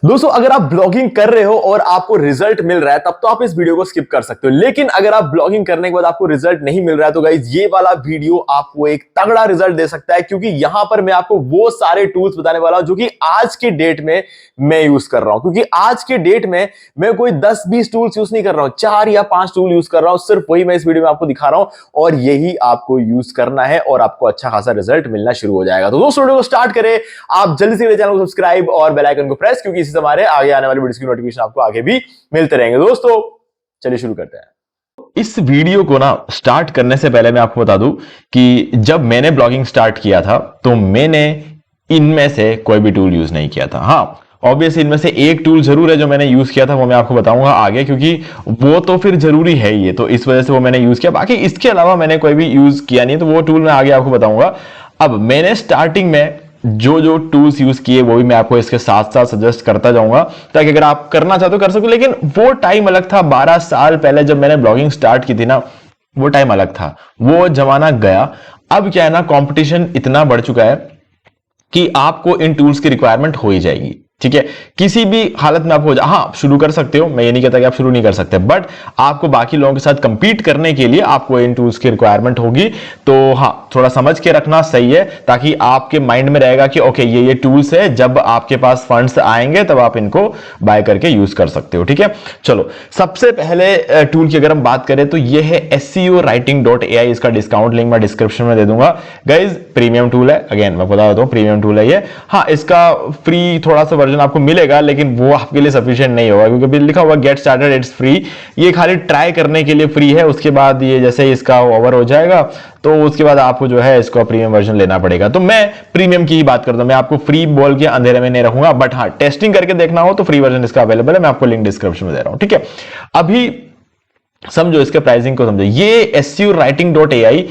दोस्तों अगर आप ब्लॉगिंग कर रहे हो और आपको रिजल्ट मिल रहा है तब तो आप इस वीडियो को स्किप कर सकते हो, लेकिन अगर आप ब्लॉगिंग करने के बाद आपको रिजल्ट नहीं मिल रहा है तो गाइज ये वाला वीडियो आपको एक तगड़ा रिजल्ट दे सकता है, क्योंकि यहां पर मैं आपको वो सारे टूल्स बताने वाला हूं जो कि आज के डेट में मैं यूज कर रहा हूं। क्योंकि आज के डेट में मैं कोई 10-20 टूल्स यूज नहीं कर रहा हूं, 4 या 5 टूल यूज कर रहा हूं, सिर्फ वही मैं इस वीडियो में आपको दिखा रहा हूं और यही आपको यूज करना है और आपको अच्छा खासा रिजल्ट मिलना शुरू हो जाएगा। तो दोस्तों वीडियो को स्टार्ट करें, आप जल्दी से मेरे चैनल को सब्सक्राइब और बेल आइकन को प्रेस, क्योंकि इससे हमारे आगे आने वाली वीडियोस की नोटिफिकेशन आपको आगे भी मिलते रहेंगे। दोस्तों चलिए शुरू करते हैं। इस वीडियो को ना स्टार्ट करने से पहले मैं आपको बता दूं कि जब मैंने ब्लॉगिंग स्टार्ट किया था तो मैंने इनमें से कोई भी टूल यूज नहीं किया था। हाँ, ऑब्वियसली इनमें से एक टूल जरूर है जो मैंने यूज किया था, वो मैं आपको बताऊंगा आगे, क्योंकि वो तो फिर जरूरी है ही, तो इस वजह से वो मैंने यूज किया। बाकी इसके अलावा मैंने कोई भी यूज किया नहीं, तो वो टूल मैं आगे आपको बताऊंगा। अब मैंने स्टार्टिंग में जो जो टूल्स यूज किए वो भी मैं आपको इसके साथ साथ सजेस्ट करता जाऊंगा, ताकि अगर आप करना चाहते हो कर सको। लेकिन वो टाइम अलग था, 12 साल पहले जब मैंने ब्लॉगिंग स्टार्ट की थी ना, वो टाइम अलग था, वो जमाना गया। अब क्या है ना, कंपटीशन इतना बढ़ चुका है कि आपको इन टूल्स की रिक्वायरमेंट हो ही जाएगी। ठीक है, किसी भी हालत में आप हो हाँ शुरू कर सकते हो, मैं ये नहीं कहता कि आप शुरू नहीं कर सकते, बट आपको बाकी लोगों के साथ कंपीट करने के लिए आपको इन टूल्स की रिक्वायरमेंट होगी। तो हाँ, थोड़ा समझ के रखना सही है, ताकि आपके माइंड में रहेगा कि ओके ये टूल्स है, जब आपके पास फंड्स आएंगे तब आप इनको बाय करके यूज कर सकते हो। ठीक है, चलो सबसे पहले टूल की अगर हम बात करें तो ये है SEOwriting.ai। इसका डिस्काउंट लिंक मैं डिस्क्रिप्शन में दे दूंगा। गाइज प्रीमियम टूल है, अगेन मैं बता देता हूं प्रीमियम टूल है ये। हाँ, इसका फ्री थोड़ा सा आपको मिलेगा, लेकिन वो आपके लिए सफिशिएंट नहीं होगा, क्योंकि लिखा हुआ गेट स्टार्टेड इट्स फ्री। ये खाली ट्राई करने के लिए फ्री है, उसके बाद ये जैसे इसका ओवर हो जाएगा तो उसके बाद आपको जो है इसका प्रीमियम वर्जन लेना पड़ेगा। तो मैं प्रीमियम की ही बात करता हूं, मैं आपको फ्री बोल के अंधेरे में नहीं रखूंगा, बट हाँ टेस्टिंग करके देखना हो तो फ्री वर्जन इसका अवेलेबल है, मैं आपको लिंक डिस्क्रिप्शन में दे रहा हूं। ठीक है, अभी समझो इसके प्राइसिंग को समझो। ये SEOwriting.ai,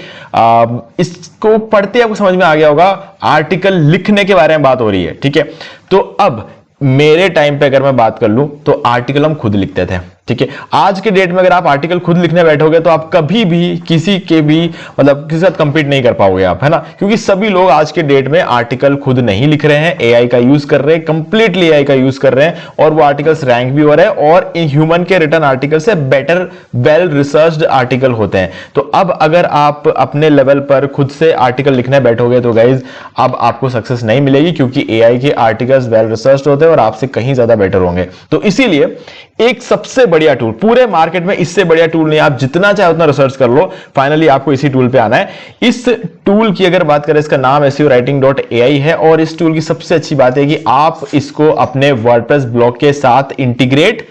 इसको पढ़ते आपको समझ में आ गया होगा, आर्टिकल लिखने के बारे में बात हो रही है। ठीक है, तो अब मेरे टाइम पे अगर मैं बात कर लूं तो आर्टिकल हम खुद लिखते थे। ठीक है, आज के डेट में अगर आप आर्टिकल खुद लिखने बैठोगे तो आप कभी भी किसी के भी मतलब किसी के साथ कंपीट नहीं कर पाओगे आप, है ना, क्योंकि सभी लोग आज के डेट में आर्टिकल खुद नहीं लिख रहे हैं, एआई का यूज कर रहे हैं, कंप्लीटली एआई का यूज कर रहे हैं, और वो आर्टिकल्स रैंक भी हो रहे हैं और ह्यूमन के रिटर्न आर्टिकल से बेटर वेल रिसर्च्ड आर्टिकल होते हैं। तो अब अगर आप अपने लेवल पर खुद से आर्टिकल लिखने बैठोगे तो गाइज अब आपको सक्सेस नहीं मिलेगी, क्योंकि एआई के आर्टिकल्स वेल रिसर्च्ड होते हैं और आपसे कहीं ज्यादा बेटर होंगे। तो इसीलिए एक सबसे बढ़िया टूल पूरे मार्केट में, इससे बढ़िया टूल नहीं, आप जितना चाहे उतना रिसर्च कर लो, फाइनली आपको इसी टूल पे आना है। इस टूल की अगर बात करें, इसका नाम SEOwriting.ai है, और इस टूल की सबसे अच्छी बात है कि आप इसको अपने वर्डप्रेस ब्लॉग के साथ इंटीग्रेट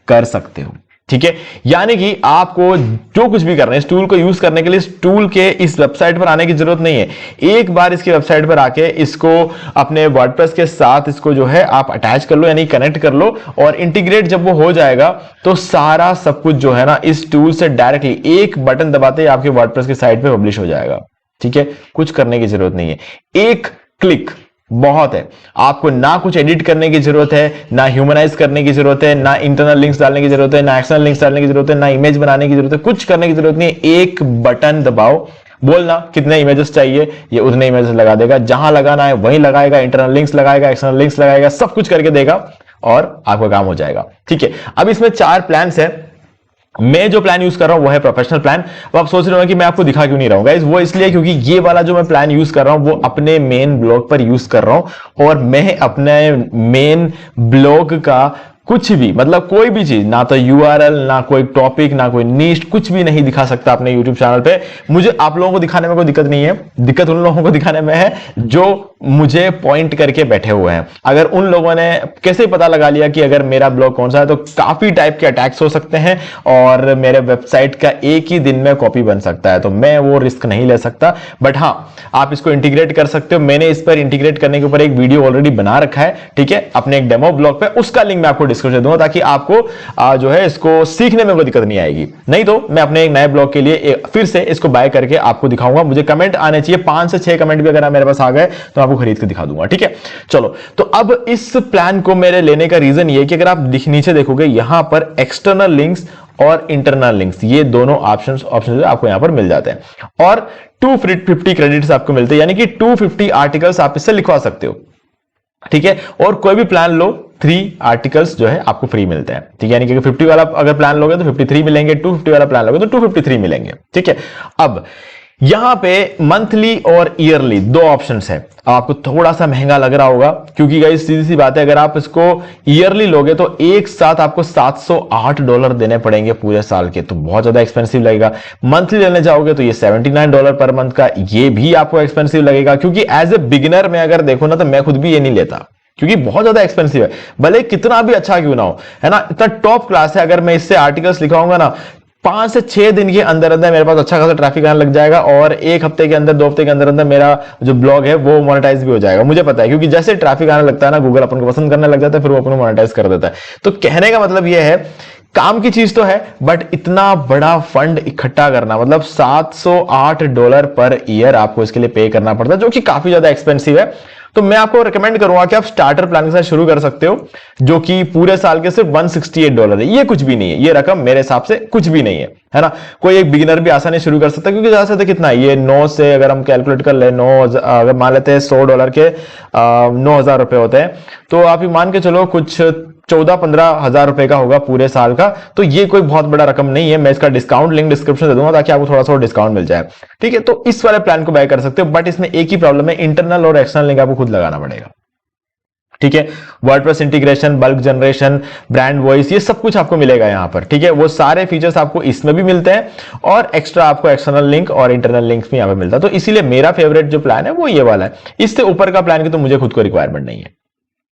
कर सकते हो। ठीक है, यानी कि आपको जो कुछ भी करना है इस टूल को यूज करने के लिए, इस टूल के इस वेबसाइट पर आने की जरूरत नहीं है। एक बार इसकी वेबसाइट पर आके इसको अपने वर्डप्रेस के साथ इसको जो है आप अटैच कर लो, यानी कनेक्ट कर लो, और इंटीग्रेट जब वो हो जाएगा तो सारा सब कुछ जो है ना इस टूल से डायरेक्टली एक बटन दबाते ही आपके वर्डप्रेस की साइट पे पब्लिश हो जाएगा। ठीक है, कुछ करने की जरूरत नहीं है, एक क्लिक बहुत है। आपको ना कुछ एडिट करने की जरूरत है, ना ह्यूमनाइज करने की जरूरत है, ना इंटरनल लिंक्स डालने की जरूरत है, ना एक्सटर्नल लिंक्स डालने की जरूरत है, ना इमेज बनाने की जरूरत है, कुछ करने की जरूरत नहीं है। एक बटन दबाओ, बोलना कितने इमेजेस चाहिए, ये उतने इमेजेस लगा देगा, जहां लगाना है वहीं लगाएगा, इंटरनल लिंक्स लगाएगा, एक्सटर्नल लिंक्स लगाएगा, सब कुछ करके देगा और आपका काम हो जाएगा। ठीक है, अब इसमें 4 प्लान्स है। मैं जो प्लान यूज कर रहा हूं वो है प्रोफेशनल प्लान। अब आप सोच रहे हो कि मैं आपको दिखा क्यों नहीं रहा हूं गाइस, वो इसलिए क्योंकि ये वाला जो मैं प्लान यूज कर रहा हूं वो अपने मेन ब्लॉग पर यूज कर रहा हूं, और मैं अपने मेन ब्लॉग का कुछ भी मतलब कोई भी चीज, ना तो URL, ना कोई टॉपिक, ना कोई नीश, कुछ भी नहीं दिखा सकता अपने YouTube चैनल पे। मुझे आप लोगों को दिखाने में कोई दिक्कत नहीं है, दिक्कत उन लोगों को दिखाने में है जो मुझे पॉइंट करके बैठे हुए हैं। अगर उन लोगों ने कैसे पता लगा लिया कि अगर मेरा ब्लॉग कौन सा है, तो काफी टाइप के अटैक्स हो सकते हैं और मेरे वेबसाइट का एक ही दिन में कॉपी बन सकता है, तो मैं वो रिस्क नहीं ले सकता। बट हाँ, आप इसको इंटीग्रेट कर सकते हो। मैंने इस पर इंटीग्रेट करने के ऊपर एक वीडियो ऑलरेडी बना रखा है, ठीक है, अपने एक डेमो ब्लॉग पे, उसका लिंक मैं आपको डिस्क्रिप्शन दूंगा, ताकि आपको जो है इसको सीखने में कोई दिक्कत नहीं आएगी। नहीं तो मैं अपने एक नए ब्लॉग के लिए फिर से इसको बाय करके आपको दिखाऊंगा। मुझे कमेंट आने चाहिए, 5 से 6 कमेंट भी अगर मेरे पास आ गए तो आपको खरीद के दिखा दूंगा। ठीक है, चलो, तो अब इस प्लान को मेरे लेने का रीजन ये कि अगर आप नीचे देखोगे यहां पर एक्सटर्नल लिंक्स और इंटरनल लिंक्स, ये दोनों ऑप्शंस आपको यहां पर मिल जाते हैं, और 250 क्रेडिट्स आपको मिलते हैं, यानी कि 250 आर्टिकल्स आप इससे लिखवा सकते हो। ठीक है, और कोई भी प्लान लो 3 आर्टिकल्स जो है आपको फ्री मिलते हैं। ठीक है, यानी कि 50 वाला अगर प्लान लोगे तो 53 मिलेंगे, 250 वाला प्लान लोगे तो 253 मिलेंगे। ठीक है, अब यहां पे मंथली और ईयरली दो ऑप्शंस है। आपको थोड़ा सा महंगा लग रहा होगा क्योंकि गाइस सीधी सी बात है, अगर आप इसको ईयरली लोगे तो एक साथ आपको $708 देने पड़ेंगे पूरे साल के, तो बहुत ज्यादा एक्सपेंसिव लगेगा। मंथली लेने जाओगे तो ये $79 पर मंथ का, ये भी आपको एक्सपेंसिव लगेगा क्योंकि एज ए बिगिनर में अगर देखो ना तो मैं खुद भी ये नहीं लेता क्योंकि बहुत ज्यादा एक्सपेंसिव है, भले कितना भी अच्छा क्यों ना हो, है ना, इतना टॉप क्लास है। अगर मैं इससे आर्टिकल्स लिखाऊंगा ना 5 से 6 दिन के अंदर अंदर मेरे पास अच्छा खासा ट्रैफिक आने लग जाएगा और एक हफ्ते के अंदर 2 हफ्ते के अंदर अंदर मेरा जो ब्लॉग है वो मोनेटाइज भी हो जाएगा। मुझे पता है क्योंकि जैसे ट्रैफिक आने लगता है ना, गूगल अपन को पसंद करने लग जाता है, फिर वो अपन को मोनेटाइज कर देता है। तो कहने का मतलब ये है, काम की चीज तो है बट इतना बड़ा फंड इकट्ठा करना, मतलब $708 पर ईयर आपको इसके लिए पे करना पड़ता है, जो कि काफी ज्यादा एक्सपेंसिव है। तो मैं आपको रिकमेंड करूंगा कि आप स्टार्टर प्लान के साथ शुरू कर सकते हो, जो कि पूरे साल के सिर्फ $168 है। ये कुछ भी नहीं है, ये रकम मेरे हिसाब से कुछ भी नहीं है ना। कोई एक बिगिनर भी आसानी शुरू कर सकता है क्योंकि ज्यादा से ज्यादा कितना है ये, 9 से अगर हम कैलकुलेट कर ले, 9 अगर मान लेते हैं $100 के 9,000 रुपए होते हैं, तो आप ही मान के चलो कुछ 14-15 हजार रुपए का होगा पूरे साल का। तो ये कोई बहुत बड़ा रकम नहीं है। मैं इसका डिस्काउंट लिंक डिस्क्रिप्शन दे दूंगा ताकि आपको थोड़ा सा डिस्काउंट मिल जाए। ठीक है, तो इस वाले प्लान को बाय कर सकते हो, बट इसमें एक ही प्रॉब्लम है, इंटरनल और एक्सटर्नल लिंक आपको खुद लगाना पड़ेगा। ठीक है, WordPress integration, bulk generation, brand voice, ये सब कुछ आपको मिलेगा यहां पर। ठीक है, वो सारे फीचर्स आपको इसमें भी मिलते हैं और एक्स्ट्रा आपको एक्सटर्नल लिंक और इंटरनल लिंक्स भी यहां पर मिलता है। तो इसीलिए मेरा फेवरेट जो प्लान है वो ये वाला है। इससे ऊपर का प्लान की तो मुझे खुद को रिक्वायरमेंट नहीं है।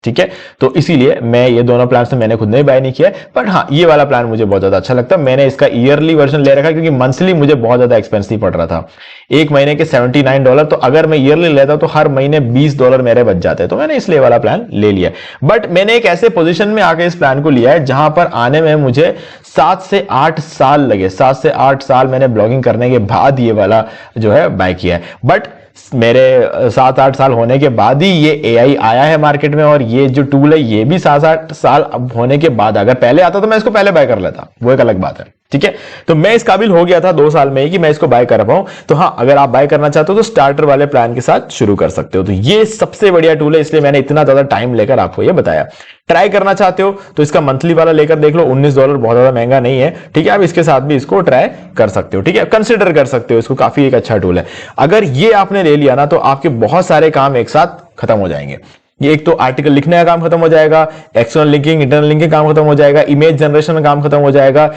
ठीक है, तो इसीलिए मैं ये दोनों प्लान से मैंने खुद ने बाय नहीं किया, बट हाँ ये वाला प्लान मुझे बहुत ज्यादा अच्छा लगता है। मैंने इसका ईयरली वर्जन ले रखा क्योंकि मंथली मुझे बहुत ज्यादा एक्सपेंसिव पड़ रहा था, एक महीने के $79। तो अगर मैं ईयरली लेता तो हर महीने $20 मेरे बच जाते, तो मैंने इसलिए वाला प्लान ले लिया। बट मैंने एक ऐसे पोजीशन में आके इस प्लान को लिया है जहां पर आने में मुझे 7 से 8 साल लगे। 7 से 8 साल मैंने ब्लॉगिंग करने के बाद ये वाला जो है बाय किया है। बट मेरे 7-8 साल होने के बाद ही ये एआई आया है मार्केट में, और ये जो टूल है ये भी 7-8 साल होने के बाद। अगर पहले आता तो मैं इसको पहले बाय कर लेता, वो एक अलग बात है। ठीक है, तो मैं इस काबिल हो गया था 2 साल में ही कि मैं इसको बाय कर पाऊं। तो हाँ, अगर आप बाय करना चाहते हो तो स्टार्टर वाले प्लान के साथ शुरू कर सकते हो। तो ये सबसे बढ़िया टूल है, इसलिए मैंने इतना ज्यादा टाइम लेकर आपको ये बताया। ट्राई करना चाहते हो तो इसका मंथली वाला लेकर देख लो, $19 बहुत ज्यादा महंगा नहीं है। ठीक है, आप इसके साथ भी इसको ट्राई कर सकते हो। ठीक है, कंसिडर कर सकते हो इसको, काफी एक अच्छा टूल है। अगर ये आपने ले लिया ना तो आपके बहुत सारे काम एक साथ खत्म हो जाएंगे। ये एक तो आर्टिकल लिखने का काम खत्म हो जाएगा, एक्सटर्नल लिंकिंग इंटरनल लिंकिंग काम खत्म हो जाएगा, इमेज जनरेशन का काम खत्म हो जाएगा,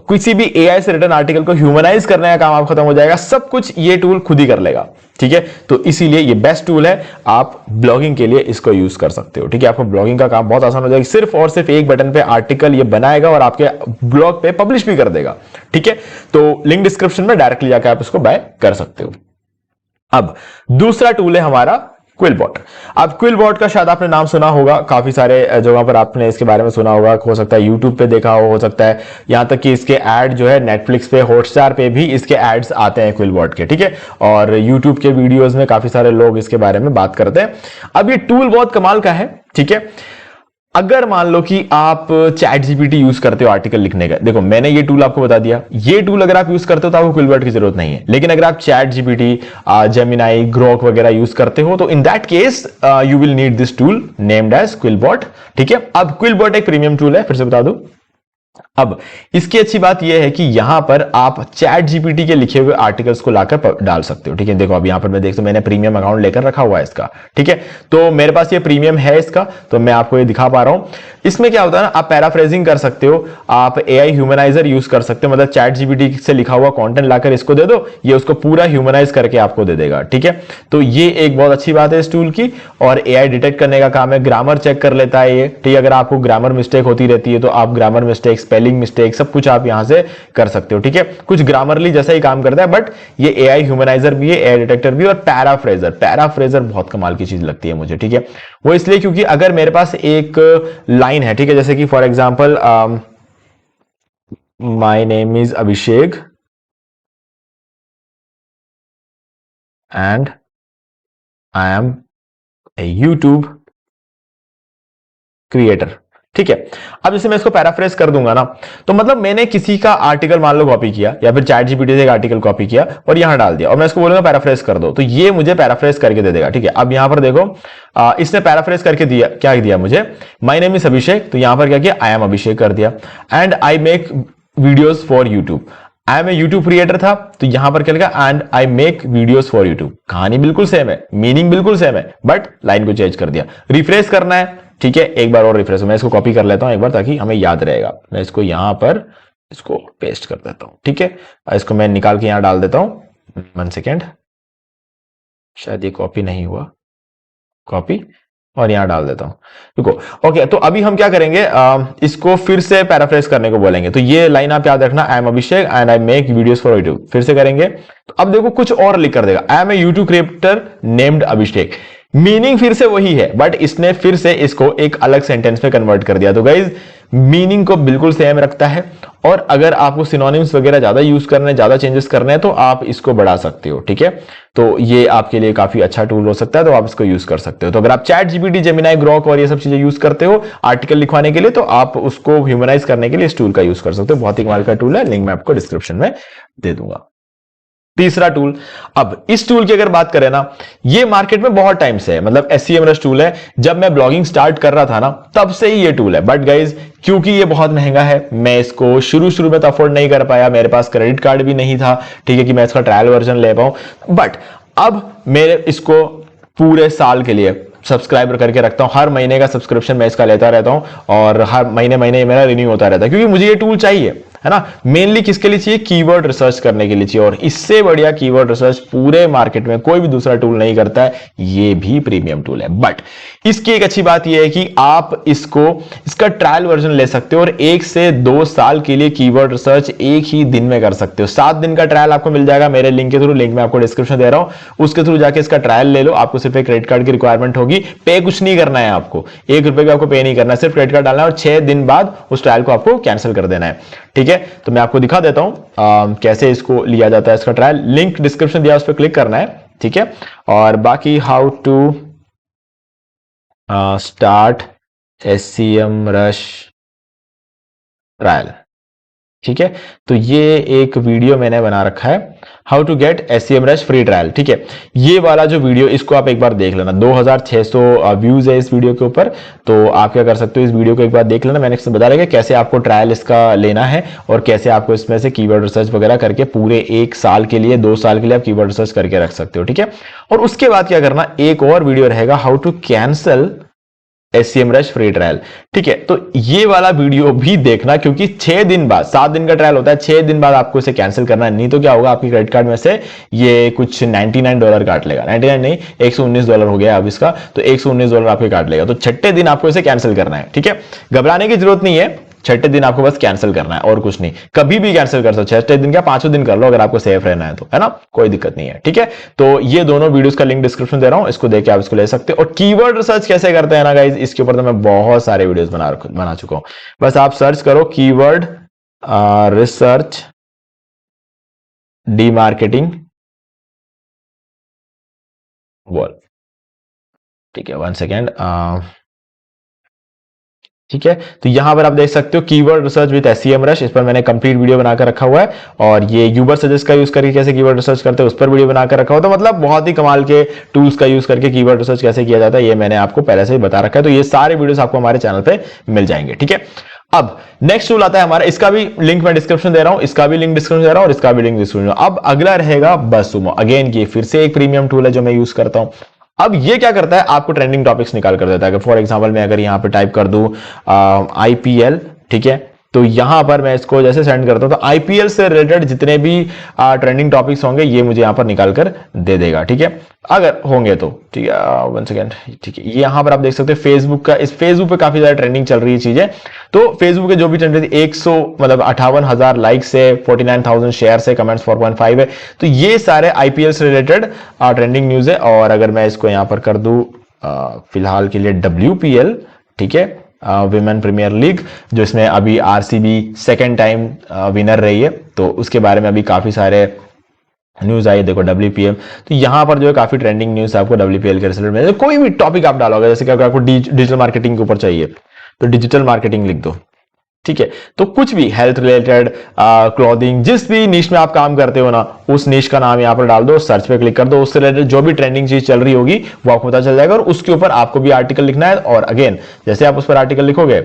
किसी भी एआई से रिटर्न आर्टिकल को ह्यूमनाइज करने का काम आप खत्म हो जाएगा। सब कुछ ये टूल खुद ही कर लेगा। ठीक है, तो इसीलिए ये बेस्ट टूल है, आप ब्लॉगिंग के लिए इसको यूज कर सकते हो। ठीक है, आपको ब्लॉगिंग का काम बहुत आसान हो जाएगा, सिर्फ और सिर्फ एक बटन पे आर्टिकल ये बनाएगा और आपके ब्लॉग पे पब्लिश भी कर देगा। ठीक है, तो लिंक डिस्क्रिप्शन में डायरेक्टली जाकर आप इसको बाय कर सकते हो। अब दूसरा टूल है हमारा क्विलबॉट। अब क्विलबॉट का शायद आपने नाम सुना होगा, काफी सारे जगह पर आपने इसके बारे में सुना होगा, हो सकता है यूट्यूब पे देखा हो सकता है यहां तक कि इसके ऐड जो है नेटफ्लिक्स पे, हॉटस्टार पे भी इसके एड्स आते हैं क्विलबॉट के। ठीक है, और यूट्यूब के वीडियोस में काफी सारे लोग इसके बारे में बात करते हैं। अब ये टूल बहुत कमाल का है। ठीक है, अगर मान लो कि आप चैट जीपीटी यूज करते हो आर्टिकल लिखने का, देखो मैंने ये टूल आपको बता दिया, ये टूल अगर आप यूज करते हो तो आपको क्विलबॉट की जरूरत नहीं है। लेकिन अगर आप चैट जीपीटी, जेमिनाई, ग्रोक वगैरह यूज करते हो तो in that case you will need this tool named as QuillBot. ठीक है, अब क्विलबॉट एक प्रीमियम टूल है, फिर से बता दूं। अब इसकी अच्छी बात यह है कि यहां पर आप चैट जीपीटी के लिखे हुए आर्टिकल्स को लाकर डाल सकते हो। ठीक है, देखो अब यहां पर मैं देखता हूं, मैंने प्रीमियम अकाउंट लेकर रखा हुआ है इसका। ठीक है, तो मेरे पास ये प्रीमियम है इसका, तो मैं आपको ये दिखा पा रहा हूं। इसमें क्या होता है ना, आप पैराफ्रेजिंग कर सकते हो, आप एआई ह्यूमनाइजर यूज कर सकते हो, मतलब चैट जीपीटी से लिखा हुआ कंटेंट लाकर इसको दे दो, ये उसको पूरा ह्यूमनाइज करके आपको दे देगा। ठीक है, तो ये एक बहुत अच्छी बात है इस टूल की। और एआई डिटेक्ट करने का काम है, ग्रामर चेक कर लेता है ये। ठीक है, अगर आपको ग्रामर मिस्टेक होती रहती है तो आप ग्रामर मिस्टेक, स्पेलिंग मिस्टेक, सब कुछ आप यहां से कर सकते हो। ठीक है, कुछ ग्रामरली जैसा ही काम करता है, बट ये एआई ह्यूमनाइजर भी है, एआई डिटेक्टर भी, और पैराफ्रेजर बहुत कमाल की चीज लगती है मुझे। ठीक है, वो इसलिए क्योंकि अगर मेरे पास एक लाइन है, ठीक है, जैसे कि for example my name is Abhishek and I am a YouTube creator. ठीक है। अब जैसे मैं इसको पैराफ्रेज कर दूंगा ना, तो मतलब मैंने किसी का आर्टिकल मान लो कॉपी किया या फिर चैट जीपीटी से एक आर्टिकल कॉपी किया और यहां डाल दिया और मैं इसको बोलूंगा पैराफ्रेज कर दो, तो ये मुझे पैराफ्रेज करके दे देगा। ठीक है, अब यहां पर देखो इसने पैराफ्रेज करके दिया, क्या दिया मुझे, माय नेम इज अभिषेक, तो यहां पर क्या किया, आई एम अभिषेक कर दिया। And I make videos for YouTube, I am a YouTube creator था, तो यहां पर क्या लिखा, and I make videos for YouTube. कहानी बिल्कुल सेम है, मीनिंग बिल्कुल सेम है, बट लाइन को चेंज कर दिया। रिफ्रेश करना है, ठीक है, एक बार और रिफ्रेश, मैं इसको कॉपी कर लेता हूं एक बार ताकि हमें याद रहेगा। मैं इसको यहां पर इसको पेस्ट कर देता हूं, ठीक है, इसको मैं निकाल के यहां डाल देता हूं। 1 सेकेंड, शायद ये कॉपी नहीं हुआ, कॉपी, और यहां डाल देता हूं, देखो। ओके, तो अभी हम क्या करेंगे, इसको फिर से पैराफ्रेज करने को बोलेंगे। तो ये लाइन आप याद रखना, I am Abhishek and I make videos for YouTube. फिर से करेंगे तो अब देखो कुछ और लिख कर देगा, I am a YouTube creator named Abhishek. Meaning फिर से वही है, बट इसने फिर से इसको एक अलग सेंटेंस में कन्वर्ट कर दिया। तो गाइज मीनिंग को बिल्कुल सेम रखता है, और अगर आपको सिनोनिम्स वगैरह ज्यादा यूज करने, ज्यादा चेंजेस करने हैं, तो आप इसको बढ़ा सकते हो। ठीक है, तो ये आपके लिए काफी अच्छा टूल हो सकता है, तो आप इसको यूज कर सकते हो। तो अगर आप चैट जीपीटी, जेमिनाई, ग्रॉक और ये सब चीजें यूज करते हो आर्टिकल लिखवाने के लिए, तो आप उसको ह्यूमनाइज करने के लिए इस टूल का यूज कर सकते हो। बहुत ही कमाल का टूल है, लिंक मैं आपको डिस्क्रिप्शन में दे दूंगा। तीसरा टूल, अब इस टूल की अगर बात करें ना, ये मार्केट में बहुत टाइम से है, मतलब SEMrush टूल है। जब मैं ब्लॉगिंग स्टार्ट कर रहा था ना, तब से ही ये टूल है, बट गाइज क्योंकि ये बहुत महंगा है, मैं इसको शुरू में तो अफोर्ड नहीं कर पाया, मेरे पास क्रेडिट कार्ड भी नहीं था, ठीक है, कि मैं इसका ट्रायल वर्जन ले पाऊं। बट अब मेरे इसको पूरे साल के लिए सब्सक्राइबर करके रखता हूं, हर महीने का सब्सक्रिप्शन मैं इसका लेता रहता हूं, और हर महीने मेरा रिन्यू होता रहता है, क्योंकि मुझे ये टूल चाहिए, है ना। मेनली किसके लिए चाहिए, कीवर्ड रिसर्च करने के लिए चाहिए, और इससे बढ़िया कीवर्ड रिसर्च पूरे मार्केट में कोई भी दूसरा टूल नहीं करता है। ये भी प्रीमियम टूल है, बट इसकी एक अच्छी बात यह है कि आप इसका ट्रायल वर्जन ले सकते हो, और 1 से 2 साल के लिए कीवर्ड रिसर्च एक ही दिन में कर सकते हो। 7 दिन का ट्रायल आपको मिल जाएगा मेरे लिंक के थ्रू, लिंक मैं आपको डिस्क्रिप्शन दे रहा हूं, उसके थ्रू जाके इसका ट्रायल ले लो। आपको सिर्फ एक क्रेडिट कार्ड की रिक्वायरमेंट होगी, पे कुछ नहीं करना है आपको, 1 रुपए भी आपको पे नहीं करना है, सिर्फ क्रेडिट कार्ड डालना है, और 6 दिन बाद उस ट्रायल को आपको कैंसिल कर देना है। ठीक है, तो मैं आपको दिखा देता हूं कैसे इसको लिया जाता है, इसका ट्रायल, लिंक डिस्क्रिप्शन दिया, उस पर क्लिक करना है। ठीक है, और बाकी how to start SEMrush trial, ठीक है, तो ये एक वीडियो मैंने बना रखा है, how to get SEMrush free trial. ठीक है, ये वाला जो वीडियो, इसको आप एक बार देख लेना, 2600 व्यूज है इस वीडियो के ऊपर। तो आप क्या कर सकते हो, इस वीडियो को एक बार देख लेना, मैंने इसमें बता रहा कैसे आपको ट्रायल इसका लेना है, और कैसे आपको इसमें से कीवर्ड रिसर्च वगैरह करके पूरे 1 साल के लिए, 2 साल के लिए आप कीवर्ड रिसर्च करके रख सकते हो। ठीक है, और उसके बाद क्या करना, एक और वीडियो रहेगा, how to cancel SEMrush free trial. ठीक है, तो ये वाला वीडियो भी देखना, क्योंकि 6 दिन बाद, 7 दिन का ट्रायल होता है, 6 दिन बाद आपको इसे कैंसिल करना है, नहीं तो क्या होगा, आपके क्रेडिट कार्ड में से ये कुछ $99 काट लेगा, 99 नहीं, $119 हो गया अब इसका, तो $119 आपके काट लेगा। तो 6ठे दिन आपको इसे कैंसिल करना है। ठीक है, घबराने की जरूरत नहीं है, 6ठे दिन आपको बस कैंसिल करना है, और कुछ नहीं, कभी भी कैंसिल कर सकते हो, 6ठे दिन क्या 5वें दिन कर लो, अगर आपको सेफ रहना है तो, है ना, कोई दिक्कत नहीं है। ठीक है, तो ये दोनों वीडियोस का लिंक डिस्क्रिप्शन दे रहा हूं, इसको देख के आप इसको ले सकते हो। और कीवर्ड रिसर्च कैसे करते हैं ना गाइज, इसके ऊपर तो मैं बहुत सारे वीडियोस बना चुका हूं, बस आप सर्च करो कीवर्ड रिसर्च डीमार्केटिंग वॉल। ठीक है, 1 सेकेंड, ठीक है, तो यहां पर आप देख सकते हो कीवर्ड रिसर्च विद SEMrush, इस पर मैंने कंप्लीट वीडियो बनाकर रखा हुआ है, और ये यूबर सजेस्ट का यूज करके कैसे कीवर्ड रिसर्च करते हैं उस पर वीडियो बनाकर रखा हुआ। तो मतलब बहुत ही कमाल के टूल्स का यूज करके कीवर्ड रिसर्च कैसे किया जाता है, ये मैंने आपको पहले से ही बता रखा है। तो ये सारे वीडियोस आपको हमारे चैनल पे मिल जाएंगे। ठीक है, अब नेक्स्ट टूल आता है हमारा, इसका भी लिंक मैं डिस्क्रिप्शन दे रहा हूं, इसका भी लिंक डिस्क्रिप्शन दे रहा हूं, और इसका भी लिंक डिस्क्रिप्शन। अब अगला रहेगा BuzzSumo। अगेन ये फिर से एक प्रीमियम टूल है जो मैं यूज करता हूं। अब ये क्या करता है, आपको ट्रेंडिंग टॉपिक्स निकाल कर देता है। फॉर एग्जांपल मैं अगर यहां पे टाइप कर दूं IPL, ठीक है, तो यहां पर मैं इसको जैसे सेंड करता हूं, तो IPL से रिलेटेड जितने भी ट्रेंडिंग टॉपिक्स होंगे ये मुझे यहां पर निकाल कर दे देगा। ठीक है, अगर होंगे तो, ठीक है, 1 सेकेंड, ठीक है, ये यहां पर आप देख सकते हैं फेसबुक का, इस फेसबुक पे काफी ज्यादा ट्रेंडिंग चल रही है चीजें। तो फेसबुक के जो भी ट्रेंड 100 मतलब 58,000 लाइक्स है, 49,000 शेयर है, कमेंट्स 4.5 है, तो ये सारे IPL से रिलेटेड ट्रेंडिंग न्यूज है। और अगर मैं इसको यहां पर कर दूं फिलहाल के लिए WPL, ठीक है, विमेन प्रीमियर लीग, जो इसमें अभी RCB सेकेंड टाइम विनर रही है, तो उसके बारे में अभी काफी सारे न्यूज आई। देखो WPM, तो यहां पर जो है काफी ट्रेंडिंग न्यूज आपको WPL के रिलेटेड में, कोई भी टॉपिक आप डालोगे, जैसे कि अगर आपको डिजिटल मार्केटिंग के ऊपर चाहिए तो डिजिटल मार्केटिंग लिख दो, ठीक है। तो कुछ भी हेल्थ रिलेटेड, क्लॉथिंग, जिस भी निश में आप काम करते हो ना, उस निश का नाम यहां पर डाल दो, सर्च पे क्लिक कर दो, उससे रिलेटेड जो भी ट्रेंडिंग चीज चल रही होगी वो आपको पता चल जाएगा, और उसके ऊपर आपको भी आर्टिकल लिखना है। और अगेन जैसे आप उस पर आर्टिकल लिखोगे,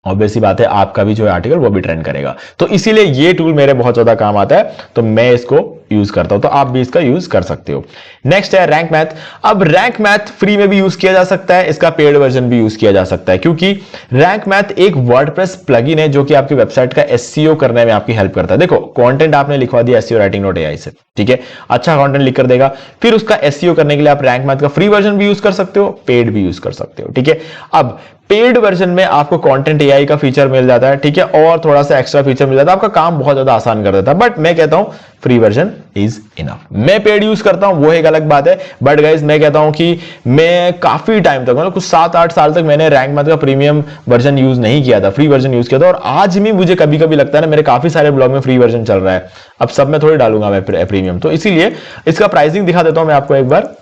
ऑब्वियस सी बात है आपका भी जो है आर्टिकल वो भी ट्रेंड करेगा। तो इसीलिए ये टूल मेरे बहुत ज्यादा काम आता है, तो मैं इसको यूज करता हूं, तो आप भी इसका यूज कर सकते हो। नेक्स्ट है रैंक मैथ। अब रैंक मैथ फ्री में भी यूज किया जा सकता है, इसका पेड वर्जन भी यूज किया जा सकता है, क्योंकि रैंक मैथ एक वर्डप्रेस प्लगइन है जो कि आपकी वेबसाइट का एसईओ करने में आपकी हेल्प करता है। देखो कंटेंट आपने लिखवा दिया एसईओ राइटिंग डॉट एआई से, ठीक है, अच्छा कंटेंट लिख कर देगा, फिर उसका एसईओ करने के लिए आप रैंक मैथ का फ्री वर्जन भी यूज कर सकते हो, पेड भी यूज कर सकते हो, ठीक है। अब पेड वर्जन में आपको कंटेंट एआई का फीचर मिल जाता है, ठीक है, और थोड़ा सा एक्स्ट्रा फीचर मिल जाता है, आपका काम बहुत ज्यादा आसान कर देता है। बट मैं कहता हूं फ्री वर्जन इज इनफ। मैं पेड यूज करता हूं, वो एक अलग बात है, बट गाइज मैं कहता हूं कि मैं काफी टाइम तक, मतलब कुछ 7-8 साल तक मैंने रैंक मैथ का प्रीमियम वर्जन यूज नहीं किया था, फ्री वर्जन यूज किया था। और आज भी मुझे कभी कभी लगता है ना, मेरे काफी सारे ब्लॉग में फ्री वर्जन चल रहा है, अब सब में थोड़ी डालूंगा मैं प्रीमियम, तो इसीलिए इसका प्राइसिंग दिखा देता हूं मैं आपको एक बार।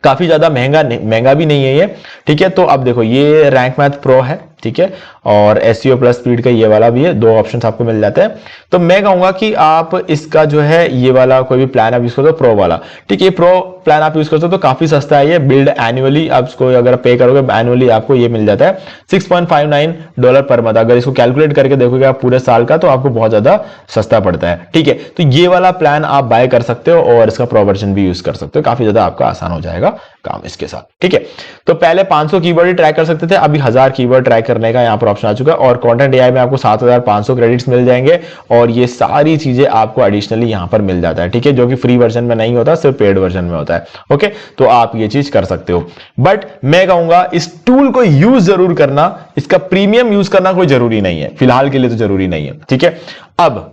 काफी ज्यादा महंगा भी नहीं है ये, ठीक है। तो अब देखो ये रैंक मैथ प्रो है, ठीक है, और एसईओ प्लस स्पीड का ये वाला भी है, दो ऑप्शंस आपको मिल जाते हैं। तो मैं कहूंगा कि आप इसका जो है ये वाला कोई भी प्लान आप यूज करते हो, प्रो वाला, ठीक है, प्रो प्लान आप यूज करते हो तो काफी सस्ता है ये, बिल्ड एनुअली आप इसको अगर पे करोगे एनुअली आपको ये मिल जाता है $6.59 पर मंथ। अगर इसको कैलकुलेट करके देखोगे आप पूरे साल का, तो आपको बहुत ज्यादा सस्ता पड़ता है, ठीक है। तो ये वाला प्लान आप बाय कर सकते हो और इसका प्रो वर्जन भी यूज कर सकते हो, काफी ज्यादा आपका आसान हो जाएगा काम इसके साथ, ठीक है। तो पहले 500 कीवर्ड ही ट्रैक कर सकते थे, अभी 1000 कीवर्ड ट्रैक करने का यहां पर ऑप्शन आ चुका है, और कंटेंट एआई में आपको 7500 क्रेडिट्स मिल जाएंगे, और ये सारी चीजें आपको एडिशनली यहां पर मिल जाता है, ठीक है, जो कि फ्री वर्जन में नहीं होता, सिर्फ पेड वर्जन में होता है, ओके। तो आप ये चीज कर सकते हो, बट मैं कहूंगा इस टूल को यूज जरूर करना, इसका प्रीमियम यूज करना कोई जरूरी नहीं है, फिलहाल के लिए तो जरूरी नहीं है, ठीक है। अब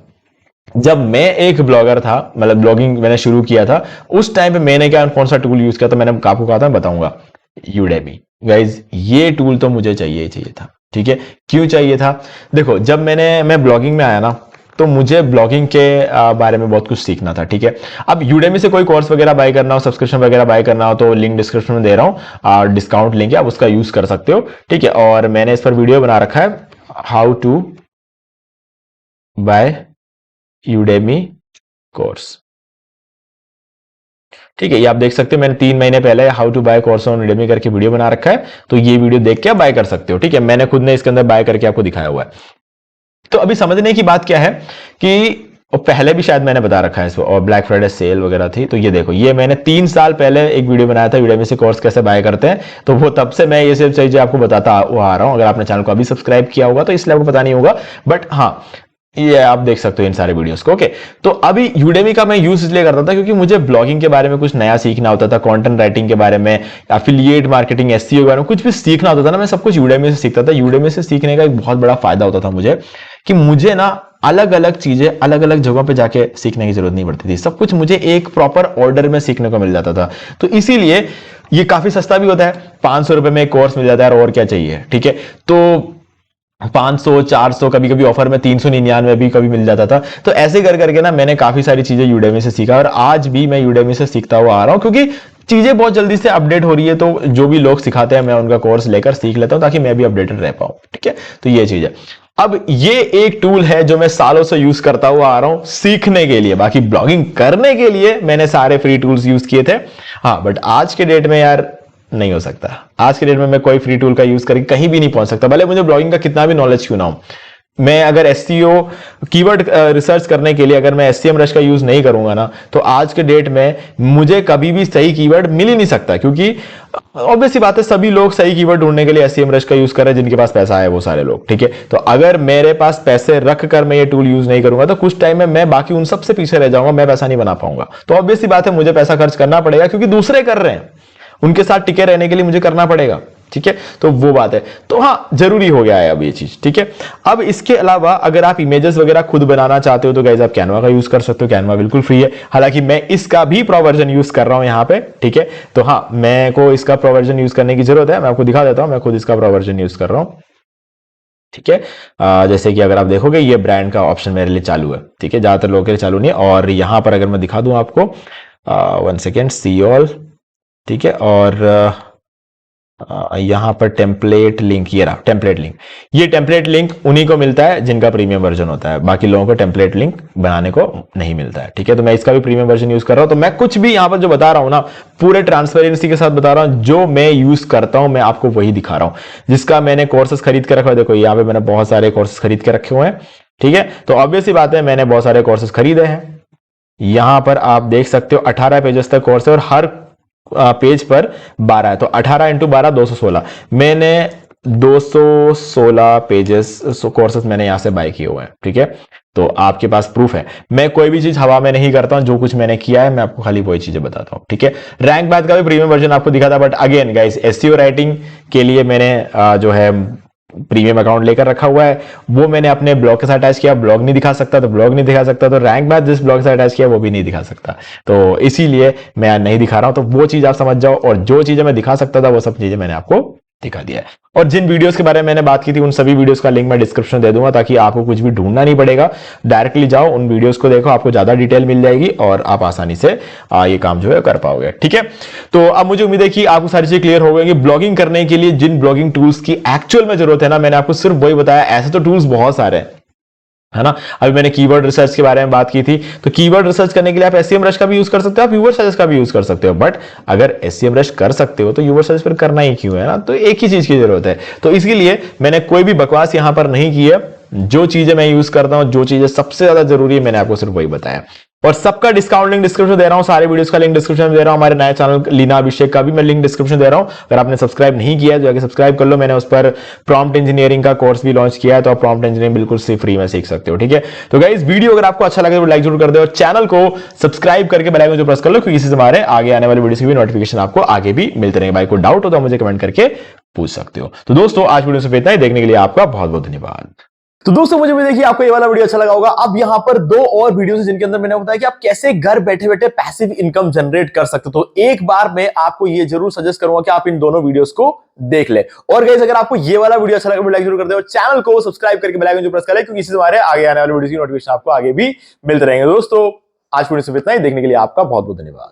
जब मैं एक ब्लॉगर था, मतलब ब्लॉगिंग मैंने शुरू किया था, उस टाइम पे मैंने क्या कौन सा टूल यूज किया था, मैंने आपको कहा था बताऊंगा, यूडेमी। गाइज ये टूल तो मुझे चाहिए था, ठीक है। क्यों चाहिए था? देखो जब मैं ब्लॉगिंग में आया ना, तो मुझे ब्लॉगिंग के बारे में बहुत कुछ सीखना था, ठीक है। अब यूडेमी से कोई कोर्स वगैरह बाय करना हो, सब्सक्रिप्शन वगैरह बाय करना हो, तो लिंक डिस्क्रिप्शन में दे रहा हूं, डिस्काउंट लिंक है, आप उसका यूज कर सकते हो, ठीक है। और मैंने इस पर वीडियो बना रखा है, how to buy Udemy course, ठीक है। ये आप देख सकते हो, मैंने 3 महीने पहले how to buy course on Udemy करके वीडियो बना रखा है, तो ये वीडियो देख के आप बाय कर सकते हो, ठीक है। मैंने खुद ने इसके अंदर बाय करके आपको दिखाया हुआ है। तो अभी समझने की बात क्या है कि, और पहले भी शायद मैंने बता रखा है इसको, और ब्लैक फ्राइडे सेल वगैरह थी, तो ये देखो ये मैंने 3 साल पहले एक वीडियो बनाया था यूडेमी से कोर्स कैसे बाय करते हैं, तो वो तब से मैं ये सब चीजें आपको बताता आ रहा हूं। अगर आपने चैनल को अभी सब्सक्राइब किया होगा तो इसलिए आपको पता नहीं होगा, बट हाँ ये आप देख सकते हो इन सारे वीडियोस को, ओके। तो अभी यूडेमी का मैं यूज इसलिए करता था क्योंकि मुझे ब्लॉगिंग के बारे में कुछ नया सीखना होता था, कंटेंट राइटिंग के बारे में, एफिलिएट मार्केटिंग, एसईओ के बारे में कुछ भी सीखना होता था ना, मैं सब कुछ यूडेमी से सीखता था। यूडेमी से सीखने का एक बहुत बड़ा फायदा होता था मुझे, कि मुझे ना अलग अलग चीजें अलग अलग जगहों पे जाके सीखने की जरूरत नहीं पड़ती थी, सब कुछ मुझे एक प्रॉपर ऑर्डर में सीखने को मिल जाता था। तो इसीलिए ये काफी सस्ता भी होता है, 500 रुपए में एक कोर्स मिल जाता है, और क्या चाहिए, ठीक है। तो 500, 400, कभी कभी ऑफर में 399 भी कभी मिल जाता था। तो ऐसे कर करके ना मैंने काफी सारी चीजें यूडेमी से सीखा, और आज भी मैं यूडेमी से सीखता हुआ आ रहा हूं, क्योंकि चीजें बहुत जल्दी से अपडेट हो रही है, तो जो भी लोग सिखाते हैं मैं उनका कोर्स लेकर सीख लेता हूं, ताकि मैं भी अपडेटेड रह पाऊं, ठीक है। तो ये चीज है। अब ये एक टूल है जो मैं सालों से यूज करता हुआ आ रहा हूं सीखने के लिए, बाकी ब्लॉगिंग करने के लिए मैंने सारे फ्री टूल्स यूज किए थे, हाँ, बट आज के डेट में यार नहीं हो सकता। आज के डेट में मैं कोई फ्री टूल का यूज करके कहीं भी नहीं पहुंच सकता, भले मुझे ब्लॉगिंग का कितना भी नॉलेज क्यों ना हो। मैं अगर एसईओ कीवर्ड रिसर्च करने के लिए अगर मैं एससीएमरश का यूज नहीं करूंगा ना, तो आज के डेट में मुझे कभी भी सही कीवर्ड मिल ही नहीं सकता, क्योंकि ऑब्वियस सी बात है सभी लोग सही कीवर्ड ढूंढने के लिए एससीएमरश का यूज कर रहे हैं, जिनके पास पैसा है वो सारे लोग, ठीक है। तो अगर मेरे पास पैसे रख कर मैं ये टूल यूज नहीं करूंगा, तो कुछ टाइम में मैं बाकी उन सबसे पीछे रह जाऊंगा, मैं पैसा नहीं बना पाऊंगा। तो ऑब्वियस सी बात है मुझे पैसा खर्च करना पड़ेगा, क्योंकि दूसरे कर रहे हैं, उनके साथ टिके रहने के लिए मुझे करना पड़ेगा, ठीक है। तो वो बात है, तो हाँ जरूरी हो गया है अब ये चीज, ठीक है। अब इसके अलावा अगर आप इमेजेस वगैरह खुद बनाना चाहते हो तो गाइस आप कैनवा का यूज कर सकते हो, कैनवा बिल्कुल फ्री है। हालांकि मैं इसका भी प्रो वर्जन यूज कर रहा हूं यहां पे, ठीक है। तो हाँ मैं को इसका प्रो वर्जन यूज करने की जरूरत है, मैं आपको दिखा देता हूं, मैं खुद इसका प्रो वर्जन यूज कर रहा हूं, ठीक है। जैसे कि अगर आप देखोगे ये ब्रांड का ऑप्शन मेरे लिए चालू है, ठीक है, ज्यादातर लोगों के लिए चालू नहीं है। और यहां पर अगर मैं दिखा दूं आपको, 1 सेकेंड, सी ऑल, ठीक है, और यहां पर टेम्पलेट लिंक, ये रहा टेम्पलेट लिंक। ये टेम्पलेट लिंक उन्हीं को मिलता है जिनका प्रीमियम वर्जन होता है, बाकी लोगों को टेम्पलेट लिंक बनाने को नहीं मिलता है। ठीक है, तो मैं इसका भी प्रीमियम वर्जन यूज कर रहा हूं, तो मैं कुछ भी यहां पर जो बता रहा हूं ना, पूरे ट्रांसपेरेंसी के साथ बता रहा हूं। जो मैं यूज करता हूं मैं आपको वही दिखा रहा हूं। जिसका मैंने कोर्सेस खरीद के रखा है, देखो यहाँ पे मैंने बहुत सारे कोर्सेस खरीद के रखे हुए हैं। ठीक है, तो ऑब्वियस सी बात है मैंने बहुत सारे कोर्सेस खरीदे हैं। यहां पर आप देख सकते हो 18 पेजेस तक कोर्स है और हर पेज पर 12 है, तो 18 इंटू 12 216। मैंने 216 पेजेस कोर्सेस मैंने यहां से बाय किए हुए हैं। ठीक है, तो आपके पास प्रूफ है। मैं कोई भी चीज हवा में नहीं करता हूं, जो कुछ मैंने किया है मैं आपको खाली वही चीजें बताता हूं। ठीक है, रैंक बैथ का भी प्रीमियम वर्जन आपको दिखा था, but again guys SEO writing के लिए मैंने जो है प्रीमियम अकाउंट लेकर रखा हुआ है, वो मैंने अपने ब्लॉग के साथ अटैच किया। ब्लॉग नहीं दिखा सकता तो ब्लॉग नहीं दिखा सकता, तो रैंक बैथ जिस ब्लॉग से अटैच किया वो भी नहीं दिखा सकता, तो इसीलिए मैं नहीं दिखा रहा हूं। तो वो चीज आप समझ जाओ, और जो चीजें मैं दिखा सकता था वो सब चीजें मैंने आपको दिखा दिया है। और जिन वीडियोस के बारे में मैंने बात की थी उन सभी वीडियोस का लिंक मैं डिस्क्रिप्शन दे दूंगा, ताकि आपको कुछ भी ढूंढना नहीं पड़ेगा। डायरेक्टली जाओ उन वीडियोस को देखो, आपको ज्यादा डिटेल मिल जाएगी और आप आसानी से ये काम जो है कर पाओगे। ठीक है, तो अब मुझे उम्मीद है कि आपको सारी चीजें क्लियर हो गई। ब्लॉगिंग करने के लिए जिन ब्लॉगिंग टूल्स की एक्चुअल में जरूरत है ना, मैंने आपको सिर्फ वही बताया। ऐसे तो टूल्स बहुत सारे हैं, है ना। अभी मैंने कीवर्ड रिसर्च के बारे में बात की थी, तो कीवर्ड रिसर्च करने के लिए आप SEMrush का भी यूज कर सकते हो, आप यूवर सर्च का भी यूज कर सकते हो। बट अगर SEMrush कर सकते हो तो यूवर सर्च फिर करना ही क्यों है ना, तो एक ही चीज की जरूरत है। तो इसके लिए मैंने कोई भी बकवास यहां पर नहीं की है। जो चीजें मैं यूज करता हूं, जो चीजें सबसे ज्यादा जरूरी है, मैंने आपको सिर्फ वही बताया। और सबका डिस्काउंट लिंक डिस्क्रिप्शन दे रहा हूं, सारे वीडियोस का लिंक डिस्क्रिप्शन में दे रहा हूं। हमारे नए चैनल लीना अभिषेक का भी मैं लिंक डिस्क्रिप्शन दे रहा हूं। अगर आपने सब्सक्राइब नहीं किया है तो जाके सब्सक्राइब कर लो। मैंने उस पर प्रॉम्प्ट इंजीनियरिंग का कोर्स भी लॉन्च किया है, तो आप प्रॉम्प्ट इंजीनियरिंग बिल्कुल फ्री में सीख सकते हो। ठीक है, तो गाइस वीडियो अगर आपको अच्छा लगे तो लाइक जरूर कर दो, और चैनल को सब्सक्राइब करके बेल आइकन जो प्रेस कर लो, क्योंकि इससे हमारे आगे आने वाले वीडियो की भी नोटिफिकेशन आपको आगे भी मिलते रहेंगे। भाई को डाउट हो तो मुझे कमेंट करके पूछ सकते हो। तो दोस्तों आज वीडियो से इतना ही, देखने के लिए आपका बहुत बहुत धन्यवाद। तो दोस्तों मुझे देखिए आपको ये वाला वीडियो अच्छा लगा होगा। अब यहाँ पर 2 और वीडियोस हैं जिनके अंदर मैंने बताया कि आप कैसे घर बैठे बैठे पैसिव इनकम जनरेट कर सकते हो। तो एक बार मैं आपको ये जरूर सजेस्ट करूंगा कि आप इन दोनों वीडियोस को देख ले। और गाइस अगर आपको ये वाला वीडियो अच्छा लगा तो लाइक जरूर कर दे, और चैनल को सब्सक्राइब करके बेल आइकन जो प्रेस कर ले, क्योंकि इससे हमारे आगे आने वाले वीडियो की नोटिफिकेशन आपको आगे भी मिलते रहेंगे। दोस्तों आज वीडियो से इतना ही, देखने के लिए आपका बहुत बहुत धन्यवाद।